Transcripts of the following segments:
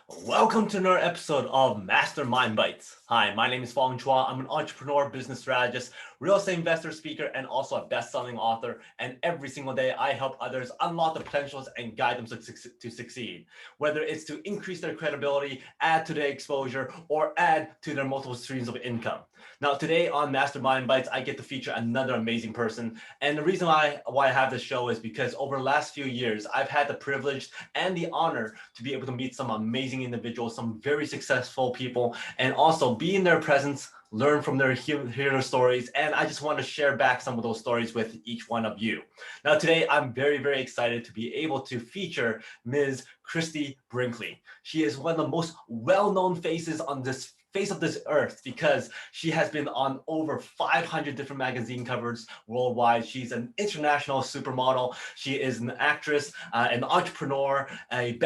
Welcome to another episode of Mastermind Bites. Hi, my name is Fong. I'm an entrepreneur, business strategist, real estate investor, speaker, and also a best-selling author. And every single day, I help others unlock the potentials and guide them to succeed. Whether it's to increase their credibility, add to their exposure, or add to their multiple streams of income. Now, today on Mastermind Bites, I get to feature another amazing person. And the reason why I have this show is because over the last few years, I've had the privilege and the honor to be able to meet some amazing individuals, some very successful people, and also be in their presence, learn from hear their stories. And I just want to share back some of those stories with each one of you. Now, today, I'm very, very excited to be able to feature Ms. Christie Brinkley. She is one of the most well-known faces on this face of this earth because she has been on over 500 different magazine covers worldwide. She's an international supermodel. She is an actress, an entrepreneur, a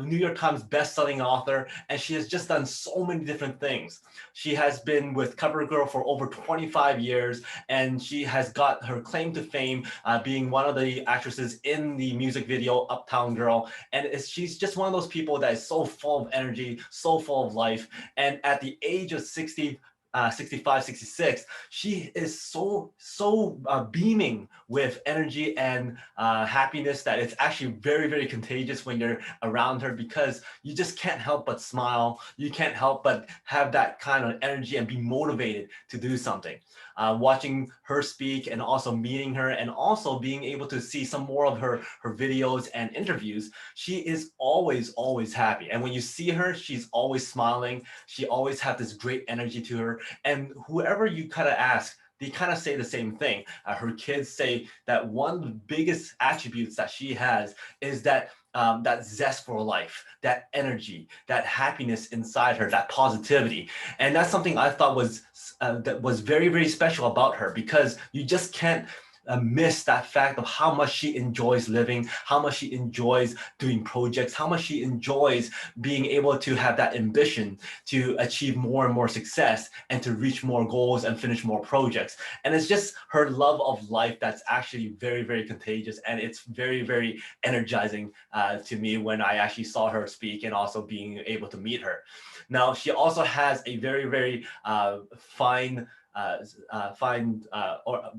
New York Times best-selling author, and she has just done so many different things. She has been with CoverGirl for over 25 years, and she has got her claim to fame being one of the actresses in the music video Uptown Girl. And she's just one of those people that is so full of energy, so full of life. And at the age of 60, 65, 66, she is so beaming with energy and happiness that it's actually very, very contagious when you're around her, because you just can't help but smile. You can't help but have that kind of energy and be motivated to do something. Watching her speak and also meeting her and also being able to see some more of her videos and interviews, she is always happy. And when you see her, she's always smiling. She always has this great energy to her. And whoever you kind of ask, they kind of say the same thing. Her kids say that one of the biggest attributes that she has is that that zest for life, that energy, that happiness inside her, that positivity. And that's something I thought was that was very, very special about her, because you just can't miss that fact of how much she enjoys living, how much she enjoys doing projects, how much she enjoys being able to have that ambition to achieve more and more success and to reach more goals and finish more projects. And it's just her love of life that's actually very, very contagious. And it's very, very energizing to me when I actually saw her speak and also being able to meet her. Now, she also has a very, very fine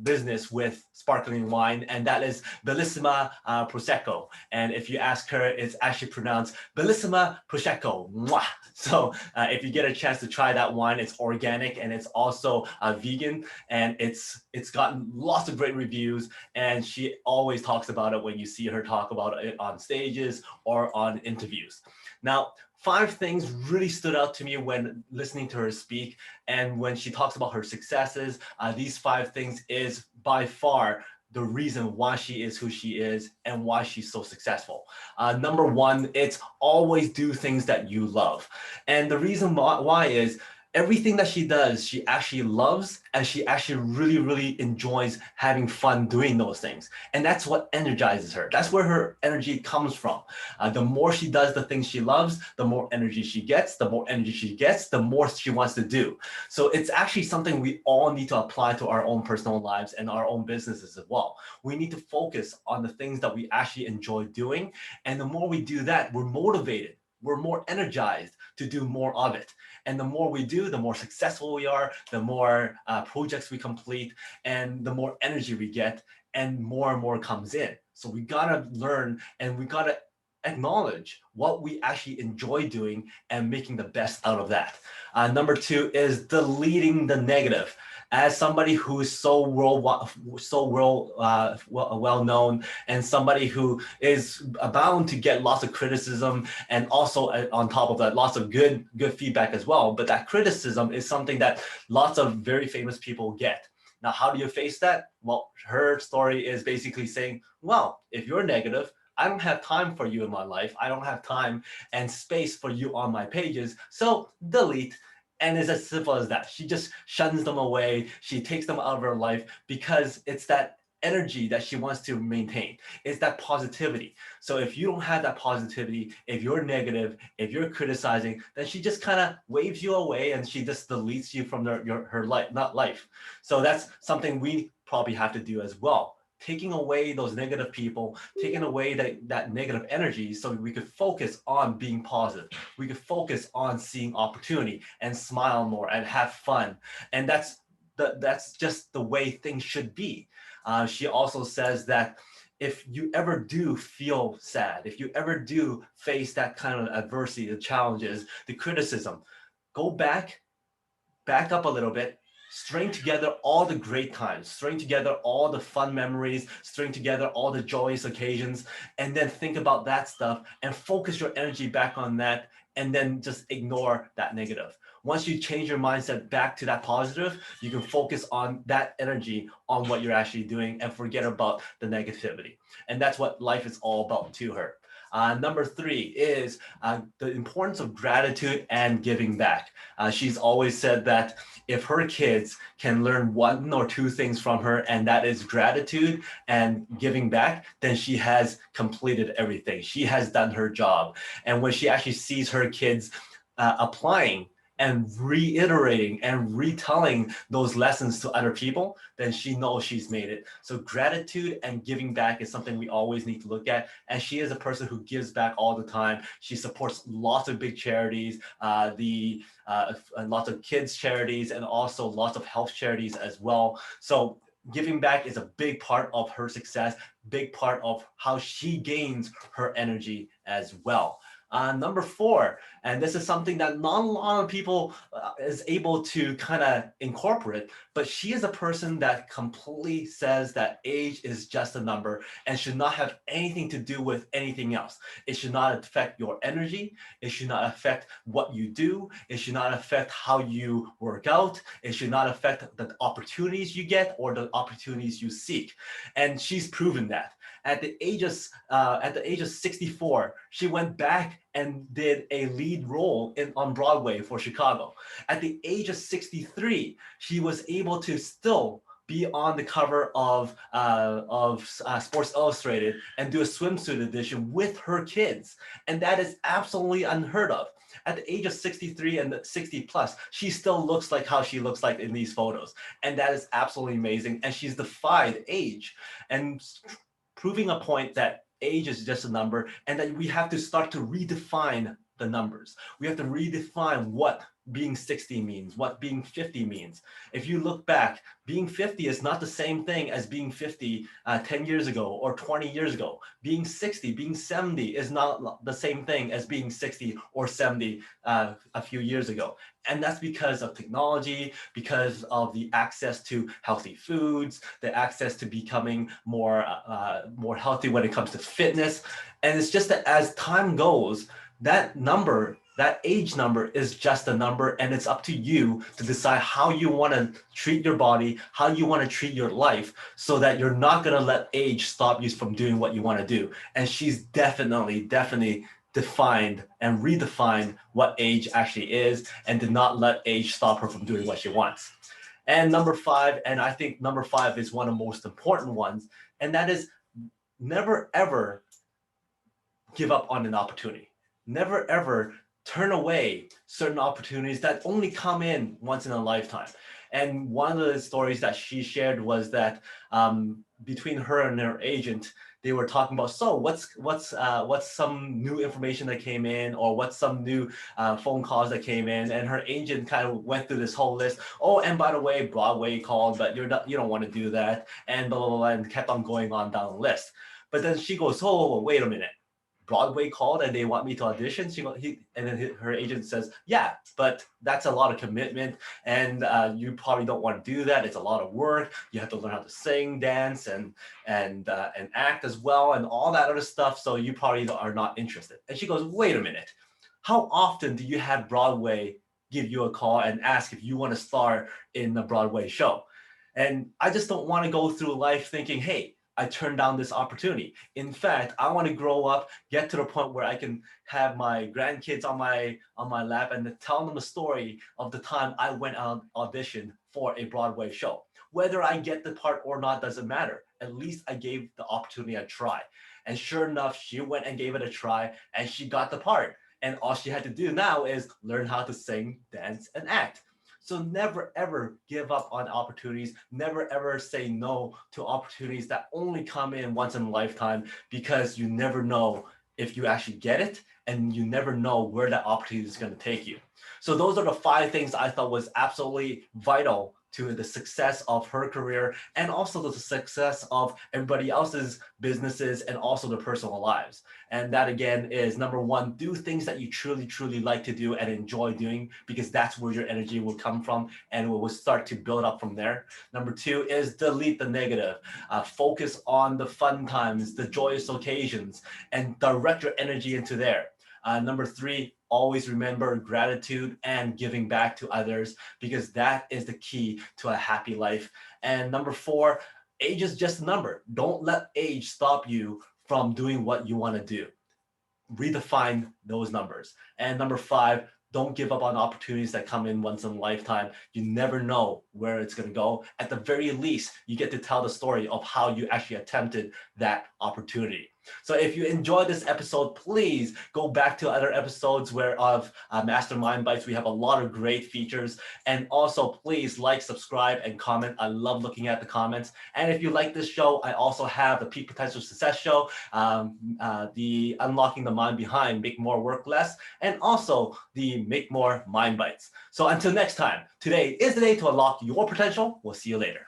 business with sparkling wine, and that is Bellissima Prosecco. And if you ask her, it's actually pronounced Bellissima Prosecco. Mwah! So if you get a chance to try that wine, it's organic and it's also vegan, and it's gotten lots of great reviews. And she always talks about it when you see her talk about it on stages or on interviews. Now, 5 things really stood out to me when listening to her speak, and when she talks about her successes. These 5 things is by far the reason why she is who she is and why she's so successful. Number 1, it's always do things that you love. And the reason why is everything that she does, she actually loves, and she actually really, really enjoys having fun doing those things. And that's what energizes her. That's where her energy comes from. The more she does the things she loves, the more energy she gets. The more energy she gets, the more she wants to do. So it's actually something we all need to apply to our own personal lives and our own businesses as well. We need to focus on the things that we actually enjoy doing. And the more we do that, we're motivated. We're more energized to do more of it. And the more we do, the more successful we are, the more projects we complete, and the more energy we get, and more comes in. So we gotta learn, and we gotta acknowledge what we actually enjoy doing and making the best out of that. Number 2 is deleting the negative. As somebody who is so well known, and somebody who is bound to get lots of criticism, and also on top of that, lots of good feedback as well. But that criticism is something that lots of very famous people get. Now, how do you face that? Well, her story is basically saying, well, if you're negative, I don't have time for you in my life. I don't have time and space for you on my pages. So delete. And it's as simple as that. She just shuns them away. She takes them out of her life because it's that energy that she wants to maintain. It's that positivity. So if you don't have that positivity, if you're negative, if you're criticizing, then she just kind of waves you away, and she just deletes you from her life, not life. So that's something we probably have to do as well. taking away those negative people, taking away that negative energy so we could focus on being positive. We could focus on seeing opportunity and smile more and have fun. And that's just the way things should be. She also says that if you ever do feel sad, if you ever do face that kind of adversity, the challenges, the criticism, go back up a little bit, string together all the great times, string together all the fun memories, string together all the joyous occasions, and then think about that stuff and focus your energy back on that, and then just ignore that negative. Once you change your mindset back to that positive, you can focus on that energy on what you're actually doing and forget about the negativity. And that's what life is all about to her. Number three is the importance of gratitude and giving back. She's always said that if her kids can learn one or two things from her, and that is gratitude and giving back, then she has completed everything. She has done her job. And when she actually sees her kids applying and reiterating and retelling those lessons to other people, then she knows she's made it. So gratitude and giving back is something we always need to look at. And she is a person who gives back all the time. She supports lots of big charities, lots of kids charities, and also lots of health charities as well. So giving back is a big part of her success, big part of how she gains her energy as well. Number four, and this is something that not a lot of people is able to kind of incorporate, but she is a person that completely says that age is just a number and should not have anything to do with anything else. It should not affect your energy. It should not affect what you do. It should not affect how you work out. It should not affect the opportunities you get or the opportunities you seek. And she's proven that. At the age of 64, she went back and did a lead role on Broadway for Chicago. At the age of 63, she was able to still be on the cover of Sports Illustrated and do a swimsuit edition with her kids. And that is absolutely unheard of. At the age of 63 and 60 plus, she still looks like how she looks like in these photos. And that is absolutely amazing. And she's defied age and proving a point that age is just a number and that we have to start to redefine the numbers. We have to redefine what being 60 means, what being 50 means. If you look back, being 50 is not the same thing as being 50 10 years ago or 20 years ago. Being 60, being 70 is not the same thing as being 60 or 70 a few years ago. And that's because of technology, because of the access to healthy foods, the access to becoming more healthy when it comes to fitness. And it's just that as time goes, that number, that age number is just a number, and it's up to you to decide how you want to treat your body, how you want to treat your life, so that you're not going to let age stop you from doing what you want to do. And she's definitely defined and redefined what age actually is, and did not let age stop her from doing what she wants. And number five, and I think number five is one of the most important ones, and that is never ever give up on an opportunity. Never ever turn away certain opportunities that only come in once in a lifetime. And one of the stories that she shared was that between her and her agent, they were talking about, so what's some new information that came in, or what's some new phone calls that came in, and her agent kind of went through this whole list. Oh, and by the way, Broadway called, but you don't want to do that, and blah, blah, blah, and kept on going on down the list. But then she goes, oh, wait a minute. Broadway called and they want me to audition. And then her agent says, yeah, but that's a lot of commitment, and you probably don't want to do that. It's a lot of work. You have to learn how to sing, dance, and act as well, and all that other stuff. So you probably are not interested. And she goes, wait a minute. How often do you have Broadway give you a call and ask if you want to star in a Broadway show? And I just don't want to go through life thinking, hey, I turned down this opportunity. In fact, I want to grow up, get to the point where I can have my grandkids on my lap and tell them the story of the time I went on audition for a Broadway show. Whether I get the part or not doesn't matter. At least I gave the opportunity a try. And sure enough, she went and gave it a try, and she got the part. And all she had to do now is learn how to sing, dance, and act. So never ever give up on opportunities. Never ever say no to opportunities that only come in once in a lifetime, because you never know if you actually get it, and you never know where that opportunity is going to take you. So those are the 5 things I thought was absolutely vital to the success of her career, and also the success of everybody else's businesses and also their personal lives. And that again is number 1, do things that you truly, truly like to do and enjoy doing, because that's where your energy will come from and it will start to build up from there. Number 2 is delete the negative. Focus on the fun times, the joyous occasions, and direct your energy into there. Number 3, always remember gratitude and giving back to others, because that is the key to a happy life. And number 4, age is just a number. Don't let age stop you from doing what you want to do. Redefine those numbers. And number 5, don't give up on opportunities that come in once in a lifetime. You never know where it's going to go. At the very least, you get to tell the story of how you actually attempted that opportunity. So if you enjoyed this episode, please go back to other episodes where of Mastermind Bites. We have a lot of great features. And also please like, subscribe, and comment. I love looking at the comments. And if you like this show, I also have the Peak Potential Success Show, the Unlocking the Mind Behind Make More Work Less, and also the Make More Mind Bites. So until next time, today is the day to unlock your potential. We'll see you later.